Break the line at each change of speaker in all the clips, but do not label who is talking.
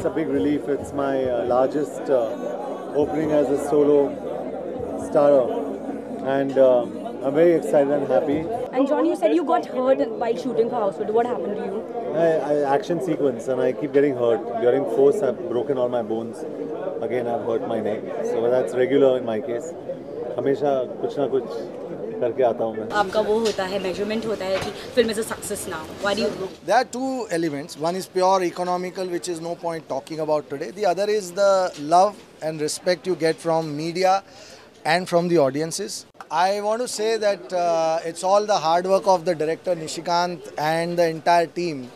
That's a big relief. It's my largest opening as a solo starrer, and I'm very excited and happy.
And John, you said you got hurt while shooting for Houseful. What happened to you?
Action sequence, and I keep getting hurt. During force, I've broken all my bones. Again, I've hurt my neck. So that's regular in my case. हमेशा कुछ ना कुछ करके आता हूँ मैं.
आपका वो होता है measurement होता है कि film is a success now. Why do you?
There are two elements. One is pure economical, which is no point talking about today. The other is the love and respect you get from media and from the audiences. I want to say that it's all the hard work of the director Nishikant and the entire team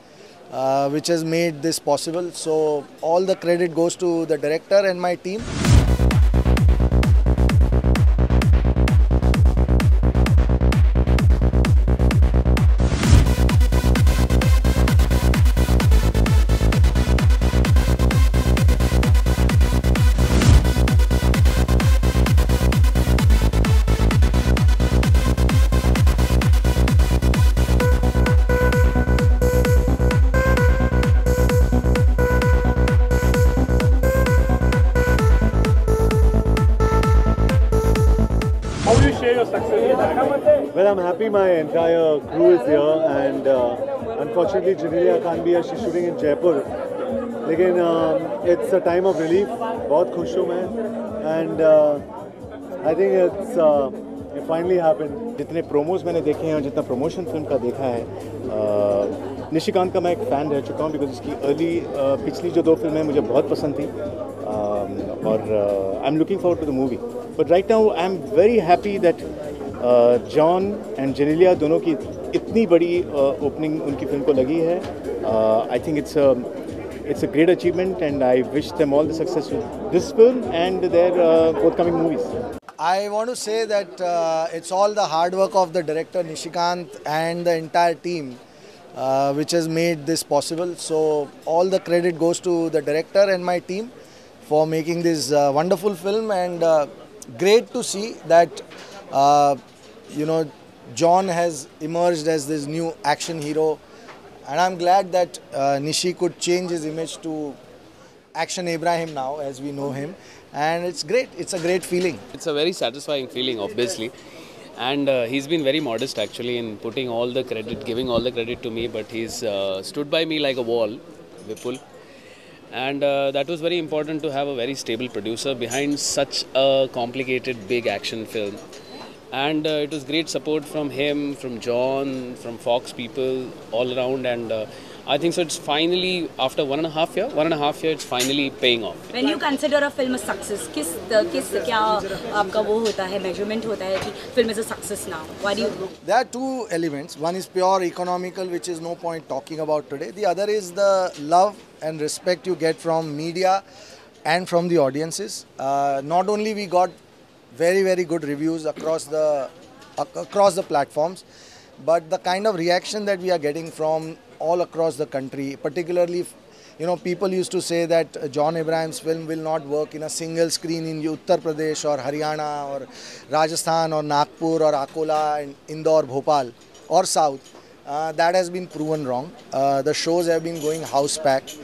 which has made this possible. So all the credit goes to the director and my team.
How do you share your success?
Well, I'm happy my entire crew is here, and unfortunately Genelia can't be here. She's shooting in Jaipur. लेकिन it's a time of relief. बहुत खुश हूँ मैं, and I think it finally happened.
जितने promos मैंने देखे हैं और जितना प्रमोशन फिल्म का देखा है, निशिकांत का मैं एक फ़ैन रह चुका हूँ बिकॉज उसकी अर्ली पिछली जो 2 फिल्में मुझे बहुत पसंद थी, और I am looking forward to the movie. But right now I am very happy that John and Genelia दोनों की इतनी बड़ी ओपनिंग उनकी फिल्म को लगी है. I think it's a great achievement, and I wish them all the success with this film and their forthcoming movies.
I want to say that it's all the hard work of the director Nishikant and the entire team which has made this possible. So all the credit goes to the director and my team for making this wonderful film, and great to see that John has emerged as this new action hero. And I'm glad that Nishi could change his image to Action Abraham now, as we know him. And it's great. It's a great feeling.
It's a very satisfying feeling, obviously. And he's been very modest, actually, in putting all the credit, giving all the credit to me. But he's stood by me like a wall, Vipul. And that was very important to have a very stable producer behind such a complicated, big action film. And it was great support from him, from John, from Fox people, all around, and I think so it's finally, after 1.5 year, it's finally paying off.
When you consider a film a success, किस क्या आपका वो होता है measurement होता है कि film is a success now? Why do you?
There are two elements. One is pure economical, which is no point talking about today. The other is the love and respect you get from media and from the audiences. Not only we got very good reviews across the platforms, but the kind of reaction that we are getting from all across the country, particularly, people used to say that John Abraham's film will not work in a single screen in Uttar Pradesh or Haryana or Rajasthan or Nagpur or Akola and Indore, Bhopal or South. That has been proven wrong. The shows have been going house packed.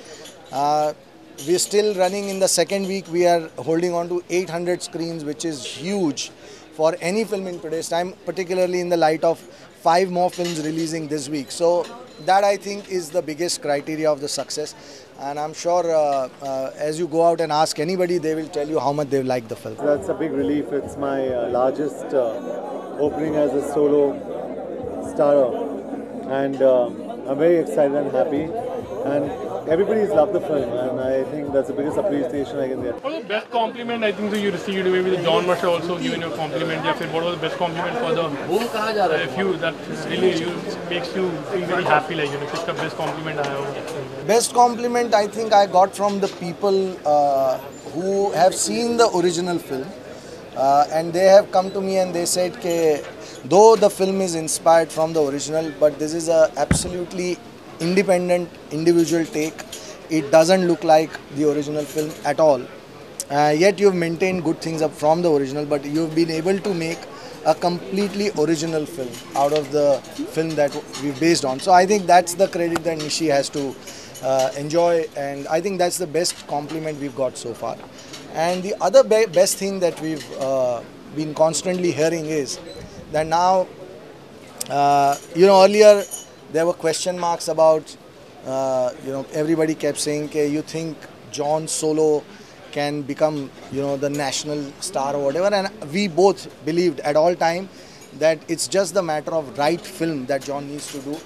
We're still running in the second week. We are holding on to 800 screens, which is huge for any film in today's time, particularly in the light of 5 more films releasing this week. So that, I think, is the biggest criteria of the success. And I'm sure as you go out and ask anybody, they will tell you how much they like the film.
That's a big relief. It's my largest opening as a solo starrer, and I'm very excited and happy. And everybody's loved the film, and I think that's the biggest appreciation I can get.
What was the best compliment I think so you received? Maybe the John must have also given you a compliment. Yeah, what was the best compliment for the few that really makes you feel very happy? Like, what's the best compliment I have?
Best compliment I think I got from the people who have seen the original film, and they have come to me and they said that though the film is inspired from the original, but this is a absolutely independent individual take. It doesn't look like the original film at all. Yet you've maintained good things up from the original, but you've been able to make a completely original film out of the film that we've based on. So I think that's the credit that Nishi has to enjoy, and I think that's the best compliment we've got so far. And the other best thing that we've been constantly hearing is that now, earlier there were question marks about, everybody kept saying, okay, you think John Solo can become, the national star or whatever, and we both believed at all time that it's just the matter of right film that John needs to do.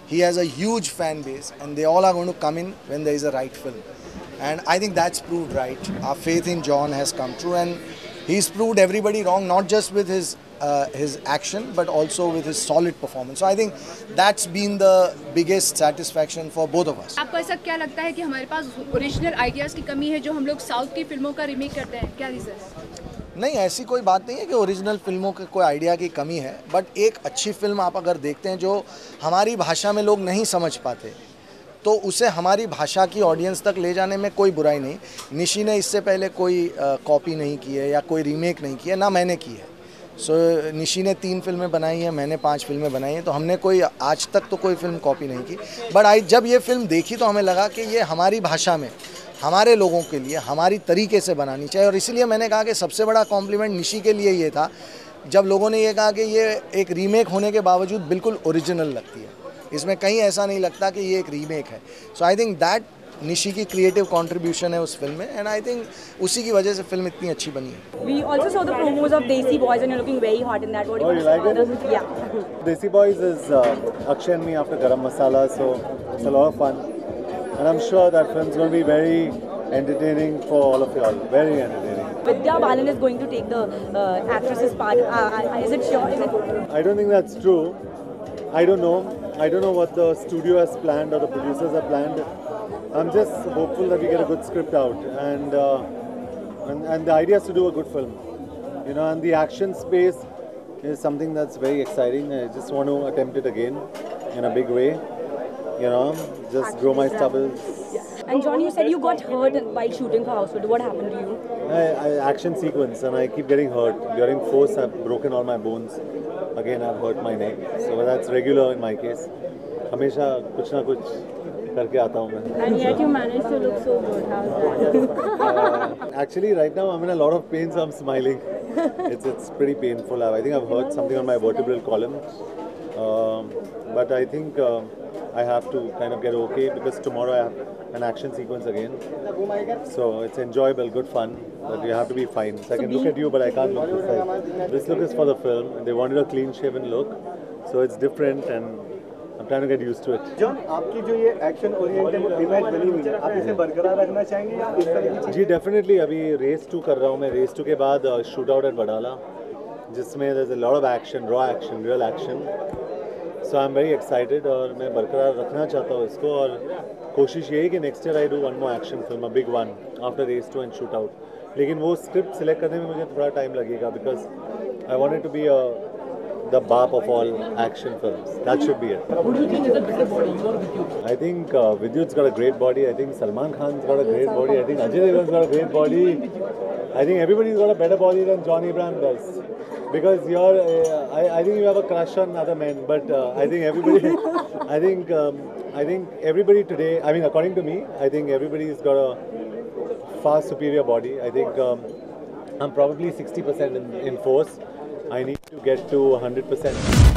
He has a huge fan base and they all are going to come in when there is a right film. And I think that's proved right. Our faith in John has come true, and he's proved everybody wrong, not just with his action but also with his solid performance. So I think that's been the biggest satisfaction for both of us.
आपको ऐसा क्या लगता है कि हमारे पास original ideas की कमी है जो हम लोग साउथ की फिल्मों का रीमेक करते हैं? क्या रीज़न है?
नहीं, ऐसी कोई बात नहीं है कि ओरिजिनल फिल्मों के कोई आइडिया की कमी है, बट एक अच्छी फिल्म आप अगर देखते हैं जो हमारी भाषा में लोग नहीं समझ पाते, तो उसे हमारी भाषा की ऑडियंस तक ले जाने में कोई बुराई नहीं। निशी ने इससे पहले कोई कॉपी नहीं की है या कोई रीमेक नहीं की है, ना मैंने की है। निशी ने 3 फिल्में बनाई हैं, मैंने 5 फिल्में बनाई हैं, तो हमने कोई आज तक तो कोई फिल्म कॉपी नहीं की। बट जब ये फिल्म देखी तो हमें लगा कि ये हमारी भाषा में हमारे लोगों के लिए हमारी तरीके से बनानी चाहिए, और इसीलिए मैंने कहा कि सबसे बड़ा कॉम्प्लीमेंट निशी के लिए ये था जब लोगों ने ये कहा कि ये एक रीमेक होने के बावजूद बिल्कुल ओरिजिनल लगती है, इसमें कहीं ऐसा नहीं लगता कि ये एक रीमेक है। सो आई थिंक दैट निशी की क्रिएटिव कंट्रीब्यूशन है उस फिल्म में, एंड आई थिंक उसी की वजह से फिल्म इतनी अच्छी बनी है।
We also saw the promos of Desi Boys and you're looking very hot in that. What do you
like it?
Yeah.
Desi Boys is Akshay and me after Garam Masala, so it's a lot of fun. And I'm sure that film's going to be very entertaining for all of y'all. Very entertaining.
Vidya Balan is going to take the actress's part. Is it sure? Is it?
I don't think that's true. I don't know. I don't know what the studio has planned or the producers have planned. I'm just hopeful that we get a good script out, and the idea is to do a good film, and the action space is something that's very exciting. I just want to attempt it again in a big way, just grow my stubbles.
And John, you said you got hurt while shooting for Houseful. What happened to you?
Action sequence, and I keep getting hurt. During force, I've broken all my bones. Again, I've hurt my neck. So that's regular in my case. हमेशा कुछ ना कुछ करके आता हूँ मैं.
And yet you managed to look so good. How's that?
Actually, right now I'm in a lot of pain, so I'm smiling. It's pretty painful. I think I've hurt something on my vertebral column, but I think I have to kind of get okay because tomorrow I have an action sequence again. So it's enjoyable, good fun, but you have to be fine. So I can look at you, but I can't look this side. This look is for the film. They wanted a clean-shaven look, so it's different, and I'm trying to get used to it.
John, आपकी जो ये action oriented image बनी हुई है, आप इसे बरकरार रखना चाहेंगे या इस तरह की?
जी डेफिनेटली. अभी रेस 2 कर रहा हूँ मैं. रेस 2 के बाद शूट आउट एट वडाला, जिसमें there's a lot of action, raw action, real action. So I'm very excited और मैं बरकरार रखना चाहता हूँ इसको, और कोशिश ये है कि next year I do one more action film, a big one, after race 2 and shoot out. लेकिन वो स्क्रिप्ट सिलेक्ट करने में मुझे थोड़ा टाइम लगेगा because I want it to be the bap of all action films. That should be it.
Who do you think is a better body, you or Vidyut?
I think Vidyut's got a great body. I think Salman Khan's got a great body. I think Ajay Devgan's got a great body. I think everybody's got a better body than John Abraham does. Because I think you have a crush on other men, but I think everybody, I think everybody today, I mean, according to me, I think everybody's got a far superior body. I think I'm probably 60% in force. I need to get to 100%.